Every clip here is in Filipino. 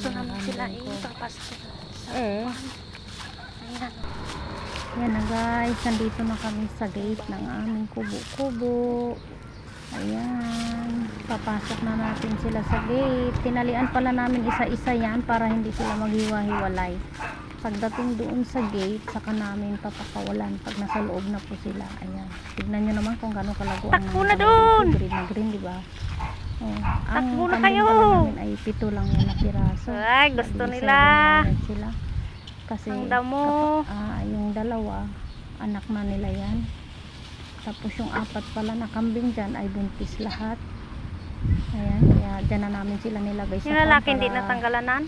Gusto namin sila ipapasto sa ayan. Yan na guys, nandito na kami sa gate ng aming kubo-kubo. Ayan, papasok na natin sila sa gate. Tinalian pala namin isa-isa yan para hindi sila maghiwa-hiwalay. Pagdating doon sa gate, saka namin papakawalan pag nasa loob na po sila. Ayan, tignan nyo naman kung gano'ng kalago ang Takbo na doon! green na green, diba? Oh, Takbo na ang kayo! namin ay 7 lang yan na piraso. Ay, gusto Nag-isa nila. lang yan sila. Kasi Ang damo. yung dalawa, anak na nila yan. Tapos yung 4 pala na kambing dyan ay buntis lahat. Ayan, kaya dyan na namin sila nilagay sa Yung lalaki hindi para natanggalanan?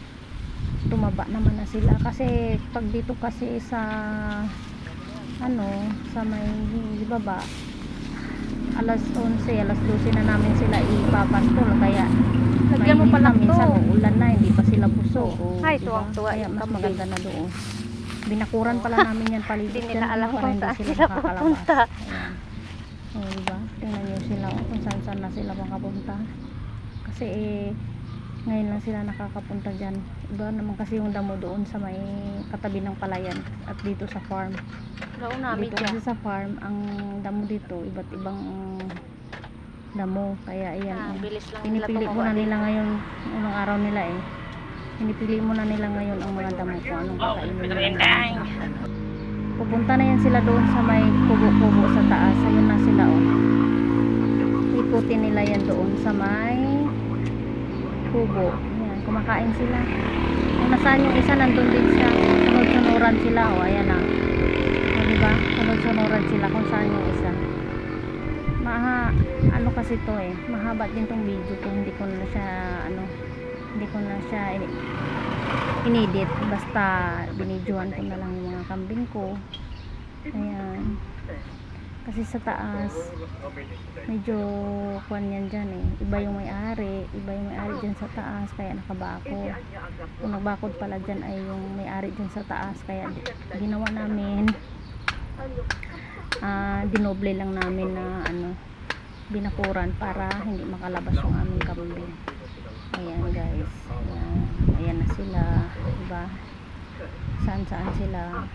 tumaba naman na sila. Kasi pag dito kasi sa sa may baba, alas 11, alas 12 na namin sila ipapastol. Kaya Lagyan mo pala minsan to. uulan na, hindi pa sila busog. Ay, Diba? tuwang-tuwa Kaya yung mas kambing. maganda na doon. Binakuran pala namin yan paligid. Hindi nila dyan, alam para kung hindi saan sila makakalabas. pupunta. Ayan. Diba? Tingnan nyo sila kung saan na sila makapunta. Kasi ngayon lang sila nakakapunta dyan. Iba naman kasi yung damo doon sa may katabi ng palayan at dito sa farm. Doon namin Dito kasi dyan. sa farm, ang damo dito, iba't ibang damo. Kaya ayan, Bilis lang nila pinipili tumawa muna dito. nila ngayon, unang araw nila pinipili muna nila ngayon ang mga damo kung anong kakainin nila. Pupunta na yan sila doon sa may kubo-kubo sa taas. Ayun na sila ikutin nila yan doon sa may kubo. Ayan, kumakain sila. Kung nasaan yung isa, nandun din siya. Sunod-sunuran sila. Ayan na. Diba? Sunod-sunuran sila kung saan yung isa. Ano kasi to mahaba din tong video ko. Hindi ko na siya inedit. Basta binidyohan ko na lang yung mga kambing ko. Ayan. Kasi sa taas medyo kuwan yan dyan iba yung may-ari dyan sa taas, kaya nakabako. Kung nagbakod pala dyan ay yung may-ari dyan sa taas, kaya ginawa namin dinoble lang namin na binakuran para hindi makalabas yung aming kambing. Ayan guys, ayan na sila, diba? Saan sila,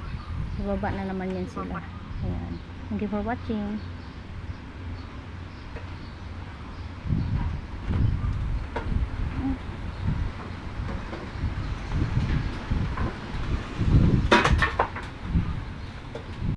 baba na naman yan sila. Ayan, thank you for watching.